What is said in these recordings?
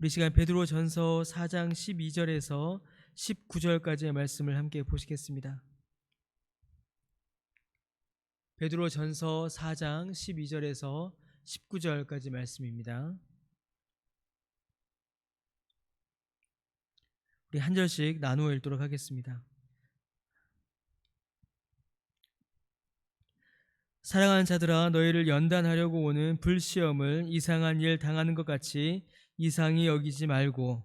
우리 시간 베드로전서 4장 12절에서 19절까지의 말씀을 함께 보시겠습니다. 베드로전서 4장 12절에서 19절까지 말씀입니다. 우리 한 절씩 나누어 읽도록 하겠습니다. 사랑하는 자들아, 너희를 연단하려고 오는 불시험을 이상한 일 당하는 것 같이 이상히 여기지 말고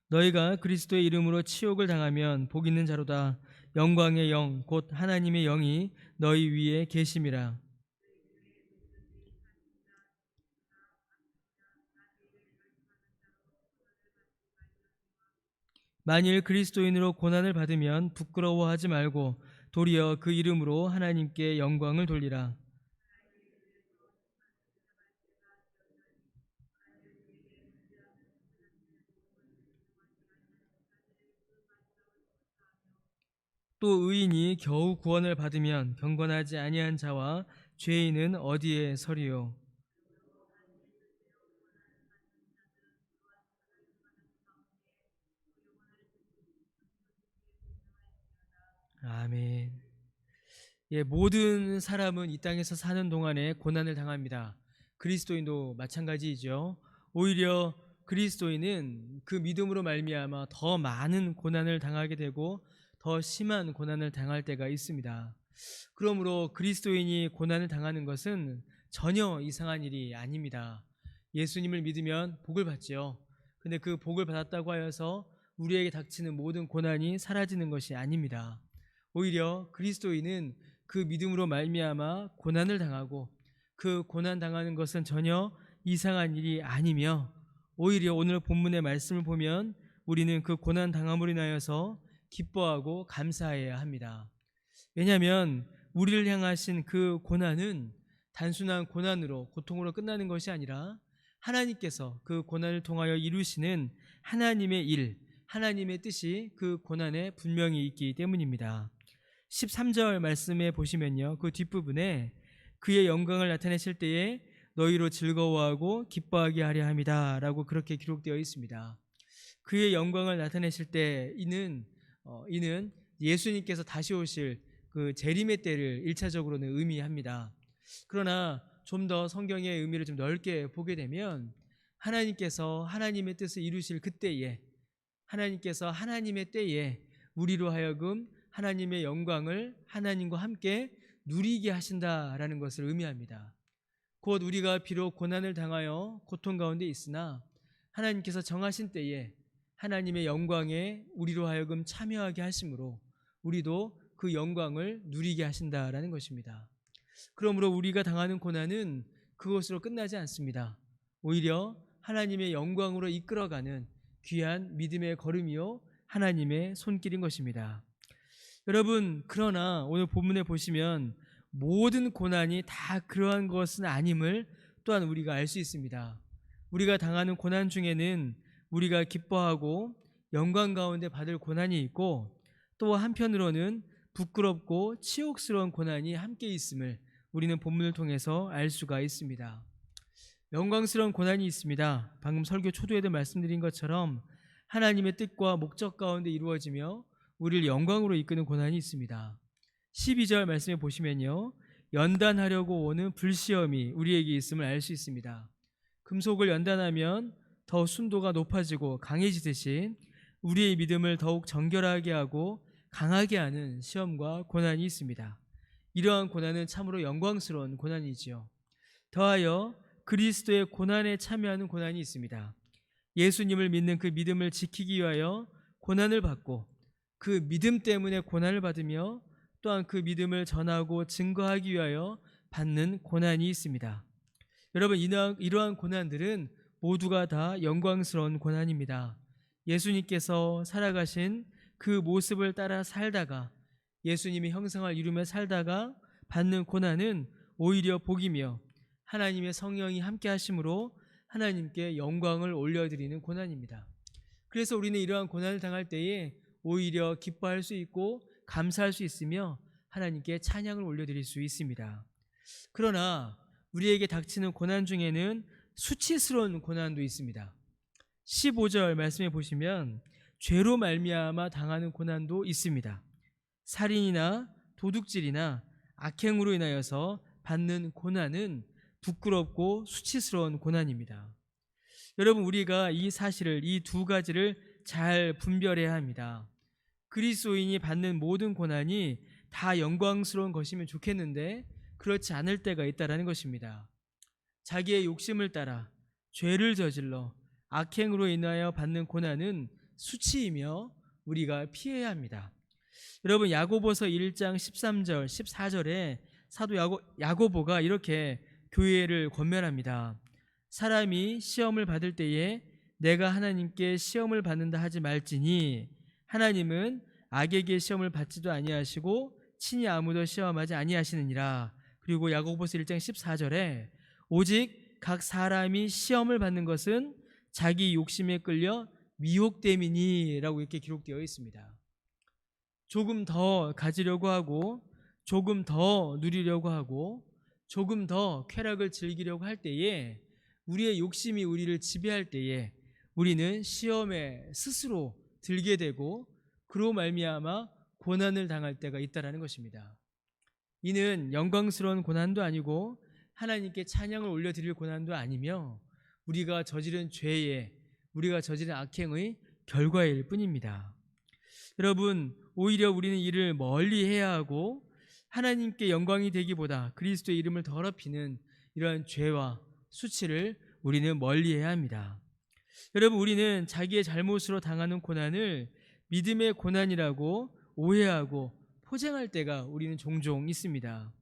너희가 그리스도의 이름으로 치욕을 당하면 복 있는 자로다. 영광의 영 곧 하나님의 영이 너희 위에 계심이라. 만일 그리스도인으로 고난을 받으면 부끄러워하지 말고 도리어 그 이름으로 하나님께 영광을 돌리라. 또 의인이 겨우 구원을 받으면 경건하지 아니한 자와 죄인은 어디에 서리요. 아멘. 예, 모든 사람은 이 땅에서 사는 동안에 고난을 당합니다. 그리스도인도 마찬가지이죠. 오히려 그리스도인은 그 믿음으로 말미암아 더 많은 고난을 당하게 되고 더 심한 고난을 당할 때가 있습니다. 그러므로 그리스도인이 고난을 당하는 것은 전혀 이상한 일이 아닙니다. 예수님을 믿으면 복을 받지요. 근데 그 복을 받았다고 하여서 우리에게 닥치는 모든 고난이 사라지는 것이 아닙니다. 오히려 그리스도인은 그 믿음으로 말미암아 고난을 당하고 그 고난 당하는 것은 전혀 이상한 일이 아니며 오히려 오늘 본문의 말씀을 보면 우리는 그 고난 당함으로 인하여서 기뻐하고 감사해야 합니다. 왜냐하면 우리를 향하신 그 고난은 단순한 고난으로 고통으로 끝나는 것이 아니라 하나님께서 그 고난을 통하여 이루시는 하나님의 일, 하나님의 뜻이 그 고난에 분명히 있기 때문입니다. 13절 말씀에 보시면요, 그 뒷부분에 그의 영광을 나타내실 때에 너희로 즐거워하고 기뻐하게 하려 함이다 라고 그렇게 기록되어 있습니다. 그의 영광을 나타내실 때 이는 예수님께서 다시 오실 그 재림의 때를 1차적으로는 의미합니다. 그러나 좀 더 성경의 의미를 좀 넓게 보게 되면 하나님께서 하나님의 뜻을 이루실 그때에, 하나님께서 하나님의 때에 우리로 하여금 하나님의 영광을 하나님과 함께 누리게 하신다라는 것을 의미합니다. 곧 우리가 비록 고난을 당하여 고통 가운데 있으나 하나님께서 정하신 때에 하나님의 영광에 우리로 하여금 참여하게 하심으로 우리도 그 영광을 누리게 하신다라는 것입니다. 그러므로 우리가 당하는 고난은 그것으로 끝나지 않습니다. 오히려 하나님의 영광으로 이끌어가는 귀한 믿음의 걸음이요 하나님의 손길인 것입니다. 여러분, 그러나 오늘 본문에 보시면 모든 고난이 다 그러한 것은 아님을 또한 우리가 알 수 있습니다. 우리가 당하는 고난 중에는 우리가 기뻐하고 영광 가운데 받을 고난이 있고 또 한편으로는 부끄럽고 치욕스러운 고난이 함께 있음을 우리는 본문을 통해서 알 수가 있습니다. 영광스러운 고난이 있습니다. 방금 설교 초두에도 말씀드린 것처럼 하나님의 뜻과 목적 가운데 이루어지며 우리를 영광으로 이끄는 고난이 있습니다. 12절 말씀에 보시면요, 연단하려고 오는 불시험이 우리에게 있음을 알 수 있습니다. 금속을 연단하면 더 순도가 높아지고 강해지듯이 우리의 믿음을 더욱 정결하게 하고 강하게 하는 시험과 고난이 있습니다. 이러한 고난은 참으로 영광스러운 고난이지요. 더하여 그리스도의 고난에 참여하는 고난이 있습니다. 예수님을 믿는 그 믿음을 지키기 위하여 고난을 받고 그 믿음 때문에 고난을 받으며 또한 그 믿음을 전하고 증거하기 위하여 받는 고난이 있습니다. 여러분, 이러한 고난들은 모두가 다 영광스러운 고난입니다. 예수님께서 살아가신 그 모습을 따라 살다가 예수님의 형상을 이루며 살다가 받는 고난은 오히려 복이며 하나님의 성령이 함께 하심으로 하나님께 영광을 올려드리는 고난입니다. 그래서 우리는 이러한 고난을 당할 때에 오히려 기뻐할 수 있고 감사할 수 있으며 하나님께 찬양을 올려드릴 수 있습니다. 그러나 우리에게 닥치는 고난 중에는 수치스러운 고난도 있습니다. 15절 말씀해 보시면 죄로 말미암아 당하는 고난도 있습니다. 살인이나 도둑질이나 악행으로 인하여서 받는 고난은 부끄럽고 수치스러운 고난입니다. 여러분, 우리가 이 사실을, 이 두 가지를 잘 분별해야 합니다. 그리스도인이 받는 모든 고난이 다 영광스러운 것이면 좋겠는데 그렇지 않을 때가 있다는 것입니다. 자기의 욕심을 따라 죄를 저질러 악행으로 인하여 받는 고난은 수치이며 우리가 피해야 합니다. 여러분, 야고보서 1장 13절 14절에 사도 야고보가 이렇게 교회를 권면합니다. 사람이 시험을 받을 때에 내가 하나님께 시험을 받는다 하지 말지니 하나님은 악에게 시험을 받지도 아니하시고 친히 아무도 시험하지 아니하시느니라. 그리고 야고보서 1장 14절에 오직 각 사람이 시험을 받는 것은 자기 욕심에 끌려 미혹됨이니 라고 이렇게 기록되어 있습니다. 조금 더 가지려고 하고 조금 더 누리려고 하고 조금 더 쾌락을 즐기려고 할 때에 우리의 욕심이 우리를 지배할 때에 우리는 시험에 스스로 들게 되고 그로 말미암아 고난을 당할 때가 있다는 것입니다. 이는 영광스러운 고난도 아니고 하나님께 찬양을 올려드릴 고난도 아니며 우리가 저지른 죄의, 우리가 저지른 악행의 결과일 뿐입니다. 여러분, 오히려 우리는 이를 멀리 해야 하고 하나님께 영광이 되기보다 그리스도의 이름을 더럽히는 이러한 죄와 수치를 우리는 멀리해야 합니다. 여러분, 우리는 자기의 잘못으로 당하는 고난을 믿음의 고난이라고 오해하고 포장할 때가 우리는 종종 있습니다.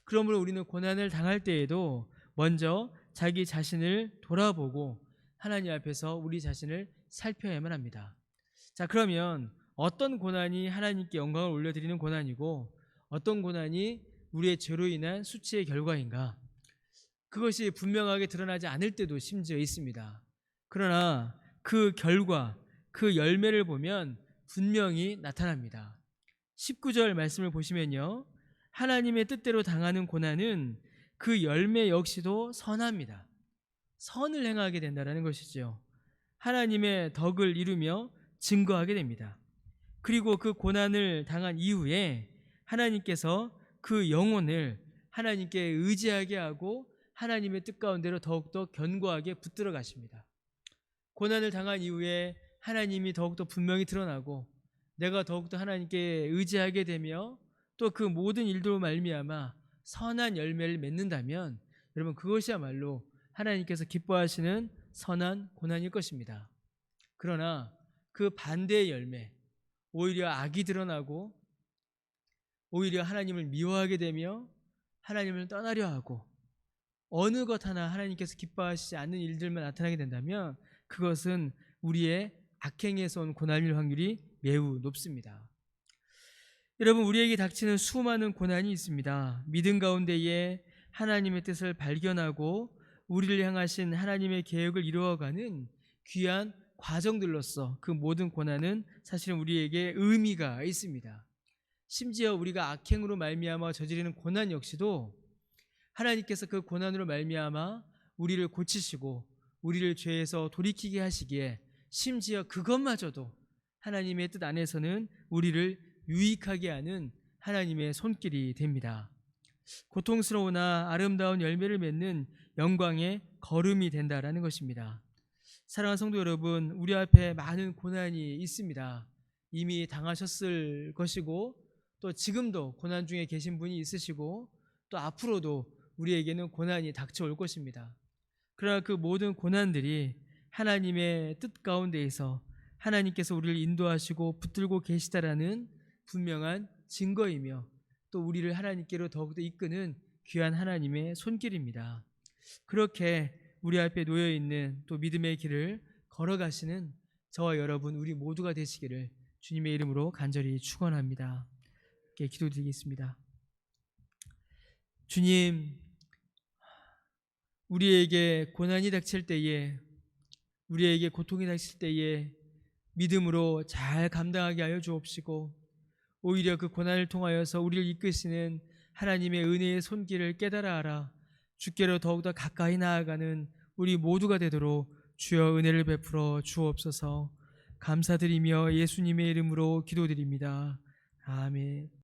그러므로 우리는 고난을 당할 때에도 먼저 자기 자신을 돌아보고 하나님 앞에서 우리 자신을 살펴야만 합니다. 자, 그러면 어떤 고난이 하나님께 영광을 올려드리는 고난이고 어떤 고난이 우리의 죄로 인한 수치의 결과인가? 그것이 분명하게 드러나지 않을 때도 심지어 있습니다. 그러나 그 결과, 그 열매를 보면 분명히 나타납니다. 19절 말씀을 보시면요, 하나님의 뜻대로 당하는 고난은 그 열매 역시도 선합니다. 선을 행하게 된다는 것이죠. 하나님의 덕을 이루며 증거하게 됩니다. 그리고 그 고난을 당한 이후에 하나님께서 그 영혼을 하나님께 의지하게 하고 하나님의 뜻 가운데로 더욱더 견고하게 붙들어 가십니다. 고난을 당한 이후에 하나님이 더욱더 분명히 드러나고 내가 더욱더 하나님께 의지하게 되며 또 그 모든 일들로 말미암아 선한 열매를 맺는다면 여러분, 그것이야말로 하나님께서 기뻐하시는 선한 고난일 것입니다. 그러나 그 반대의 열매, 오히려 악이 드러나고 오히려 하나님을 미워하게 되며 하나님을 떠나려 하고 어느 것 하나 하나님께서 기뻐하시지 않는 일들만 나타나게 된다면 그것은 우리의 악행에서 온 고난일 확률이 매우 높습니다. 여러분, 우리에게 닥치는 수많은 고난이 있습니다. 믿음 가운데에 하나님의 뜻을 발견하고 우리를 향하신 하나님의 계획을 이루어가는 귀한 과정들로서 그 모든 고난은 사실은 우리에게 의미가 있습니다. 심지어 우리가 악행으로 말미암아 저지르는 고난 역시도 하나님께서 그 고난으로 말미암아 우리를 고치시고 우리를 죄에서 돌이키게 하시기에 심지어 그것마저도 하나님의 뜻 안에서는 우리를 유익하게 하는 하나님의 손길이 됩니다. 고통스러우나 아름다운 열매를 맺는 영광의 걸음이 된다라는 것입니다. 사랑하는 성도 여러분, 우리 앞에 많은 고난이 있습니다. 이미 당하셨을 것이고 또 지금도 고난 중에 계신 분이 있으시고 또 앞으로도 우리에게는 고난이 닥쳐올 것입니다. 그러나 그 모든 고난들이 하나님의 뜻 가운데에서 하나님께서 우리를 인도하시고 붙들고 계시다라는 분명한 증거이며 또 우리를 하나님께로 더욱더 이끄는 귀한 하나님의 손길입니다. 그렇게 우리 앞에 놓여있는 또 믿음의 길을 걸어가시는 저와 여러분 우리 모두가 되시기를 주님의 이름으로 간절히 축원합니다. 이렇게 기도드리겠습니다. 주님, 우리에게 고난이 닥칠 때에, 우리에게 고통이 닥칠 때에 믿음으로 잘 감당하게 하여 주옵시고, 오히려 그 고난을 통하여서 우리를 이끄시는 하나님의 은혜의 손길을 깨달아 알아 주께로 더욱더 가까이 나아가는 우리 모두가 되도록 주여 은혜를 베풀어 주옵소서. 감사드리며 예수님의 이름으로 기도드립니다. 아멘.